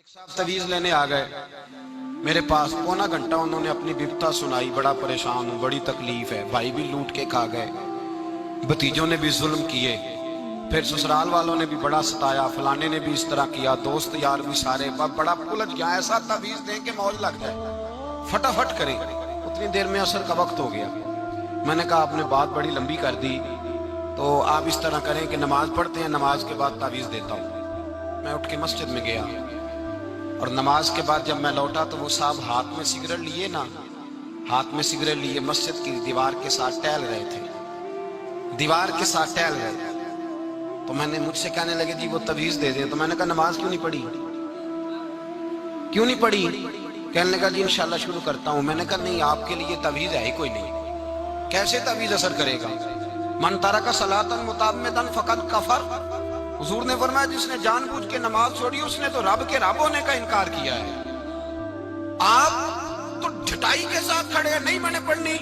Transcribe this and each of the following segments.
صاحب تویز لینے آ گئے میرے پاس، پونا گھنٹہ انہوں نے اپنی بپتا سنائی، بڑا پریشان ہوں، بڑی تکلیف ہے، بھائی بھی لوٹ کے کھا گئے، بھتیجوں نے بھی ظلم کیے، پھر سسرال والوں نے بھی بڑا ستایا، فلانے نے بھی اس طرح کیا، دوست یار بھی سارے، بڑا پلج گیا، ایسا تویز دیں کہ موج لگ جائے، فٹافٹ کریں۔ اتنی دیر میں عصر کا وقت ہو گیا، میں نے کہا آپ نے بات بڑی لمبی کر دی، تو آپ اس طرح کریں کہ نماز پڑھتے ہیں، نماز کے بعد تویز دیتا ہوں۔ میں اٹھ کے مسجد میں گیا، اور نماز کے بعد جب میں لوٹا تو وہ صاحب ہاتھ میں سگریٹ لیے نا، ہاتھ میں سگریٹ لیے مسجد کی دیوار کے ساتھ ٹہل رہے تھے، دیوار کے ساتھ ٹہل رہے تھے۔ تو میں نے، مجھ سے کہنے لگے جی وہ تویز دے دیں، تو میں نے کہا نماز کیوں نہیں پڑھی، کیوں نہیں پڑھی؟ کہنے لگا جی انشاءاللہ شروع کرتا ہوں۔ میں نے کہا نہیں، آپ کے لیے تویز ہے ہی کوئی نہیں، کیسے تویز اثر کرے گا؟ من ترک صلاۃ متعمدا فقد کفر، حضور نے فرمایا جس نے جان بوجھ کے نماز چھوڑی اس نے تو رب کے رب ہونے کا انکار کیا ہے۔ آپ تو ڈھٹائی کے ساتھ کھڑے ہیں، نہیں میں نے پڑھنی،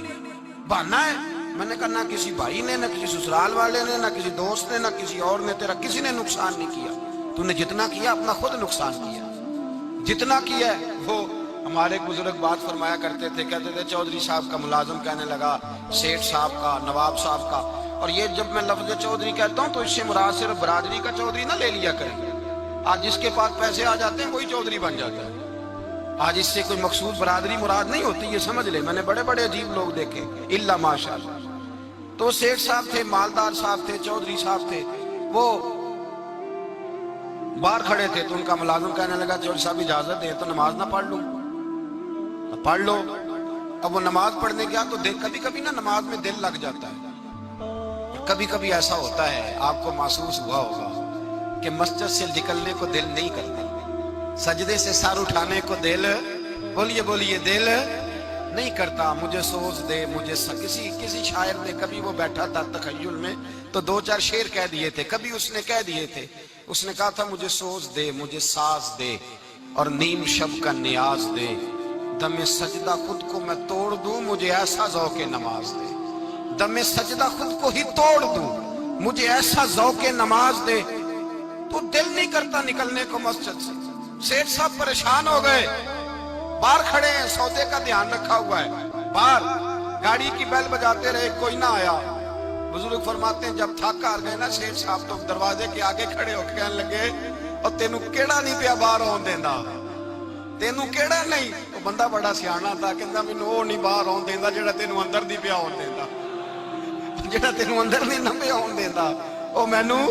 بہانا ہے۔ میں نے کہا نہ کسی بھائی نے، نہ کسی سسرال والے نے، نہ کسی دوست نے، نہ کسی اور نے، تیرا کسی نے نقصان نہیں کیا، تو نے جتنا کیا اپنا خود نقصان کیا، جتنا کیا ہے۔ وہ ہمارے بزرگ بات فرمایا کرتے تھے، کہتے تھے چودھری صاحب کا ملازم کہنے لگا سیٹھ صاحب کا، نواب صاحب کا، اور یہ جب میں لفظ چودھری کہتا ہوں تو اس سے مراد صرف برادری کا چودھری نہ لے لیا کریں، آج جس کے پاس پیسے آ جاتے ہیں وہی چودھری بن جاتا ہے، آج اس سے کوئی مخصوص برادری مراد نہیں ہوتی، یہ سمجھ لے۔ میں نے بڑے بڑے عجیب لوگ دیکھے، الا ماشاءاللہ۔ تو سیٹھ صاحب تھے، مالدار صاحب تھے، چودھری صاحب تھے، وہ باہر کھڑے تھے، تو ان کا ملازم کہنے لگا چودھری صاحب اجازت دیں تو نماز نہ پڑھ لوں؟ پڑھ لو۔ اب وہ نماز پڑھنے گیا تو کبھی کبھی نا نماز میں دل لگ جاتا ہے، کبھی کبھی ایسا ہوتا ہے، آپ کو محسوس ہوا ہوگا کہ مسجد سے نکلنے کو دل نہیں کرتا، سجدے سے سر اٹھانے کو دل، بولیے دل نہیں کرتا، مجھے سوز دے، مجھے کسی شاعر نے، کبھی وہ بیٹھا تھا تخیل میں تو دو چار شعر کہہ دیے تھے، کبھی اس نے کہہ دیے تھے، اس نے کہا تھا مجھے سوز دے، مجھے ساز دے، اور نیم شب کا نیاز دے، دم سجدہ خود کو میں توڑ دوں، مجھے ایسا ذوق نماز دے، دم سجدہ خود کو ہی توڑ دوں، مجھے ایسا ذوق نماز دے۔ تو دل نہیں کرتا نکلنے کو مسجد سے۔ سیٹھ صاحب پریشان ہو گئے، باہر کھڑے ہیں، سودے کا دھیان رکھا ہوا ہے، باہر گاڑی کی بیل بجاتے رہے، کوئی نہ آیا۔ بزرگ فرماتے ہیں جب تھک ہار گئے نا سیٹھ صاحب تو دروازے کے آگے کھڑے ہو کے کہنے لگے اور تینوں کیڑا نہیں پیا باہر آن دینا، تینوں کیڑا نہیں؟ تو بندہ بڑا سیانا تھا، کہندا مینوں وہ نہیں باہر آن دیندا جڑا تینوں اندر نہیں پیا آن دیندا، جڑا تینوں اندر نہیں نہ پیا آن دیندا او مینوں۔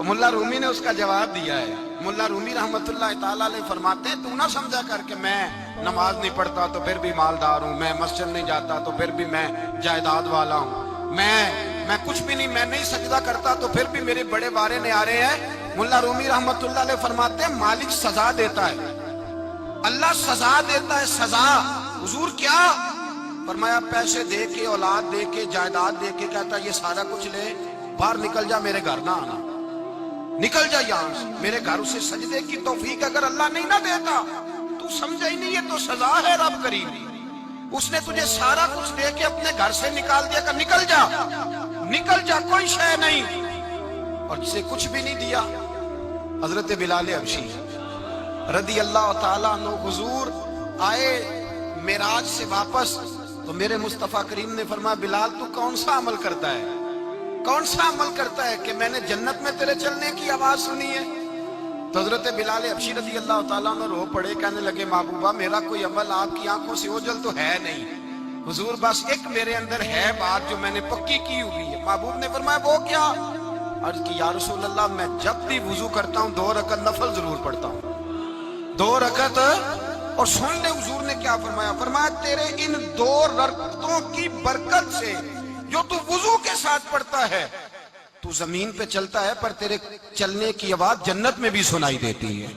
ملا رومی نے اس کا جواب دیا ہے، ملا رومی رحمت اللہ تعالیٰ علیہ فرماتے ہیں تو نہ سمجھا کر کہ میں نماز نہیں پڑھتا تو پھر بھی مالدار ہوں، میں مسجد نہیں جاتا تو پھر بھی میں جائیداد والا ہوں، میں کچھ بھی نہیں، میں نہیں سجدہ کرتا تو پھر بھی میرے بڑے بارے نعرے ہیں۔ ملا رومی رحمت اللہ علیہ فرماتے ہیں مالک سزا دیتا ہے، اللہ سزا دیتا ہے، سزا۔ حضور کیا فرمایا؟ پیسے دے کے، اولاد دے کے، جائیداد دے کے، کہتا یہ سارا کچھ لے، باہر نکل جا، میرے گھر نہ آنا، نکل جا یہاں سے میرے گھر۔ اسے سجدے کی توفیق اگر اللہ نہیں نہ دیتا تو سمجھا ہی نہیں، یہ تو سزا ہے رب کریم، اس نے تجھے سارا کچھ دے کے اپنے گھر سے نکال دیا کہ نکل جا، نکل جا، کوئی شے نہیں، اور جسے کچھ بھی نہیں دیا۔ حضرت بلال حبشی رضی اللہ تعالیٰ عنہ حضور آئے معراج سے واپس تو میرے مصطفیٰ کریم نے فرمایا بلال تو کون سا عمل کرتا ہے، کون سا عمل کرتا ہے کہ میں نے جنت میں تیرے چلنے کی آواز سنی ہے؟ تو حضرت بلال حبشی رضی اللہ تعالیٰ عنہ رو پڑے، کہنے لگے محبوبہ میرا کوئی عمل آپ کی آنکھوں سے اوجھل تو ہے نہیں، حضور بس ایک میرے اندر ہے بات جو میں نے پکی کی ہوئی ہے۔ محبوب نے فرمایا وہ کیا؟ عرض کی یا رسول اللہ میں جب بھی وضو کرتا ہوں 2 رکعت نفل ضرور پڑھتا ہوں، 2 رکعت۔ اور سن لے حضور نے کیا فرمایا، فرمایا تیرے ان 2 رکعتوں کی برکت سے جو تو وضو کے ساتھ پڑھتا ہے تو زمین پہ چلتا ہے پر تیرے چلنے کی آواز جنت میں بھی سنائی دیتی ہے۔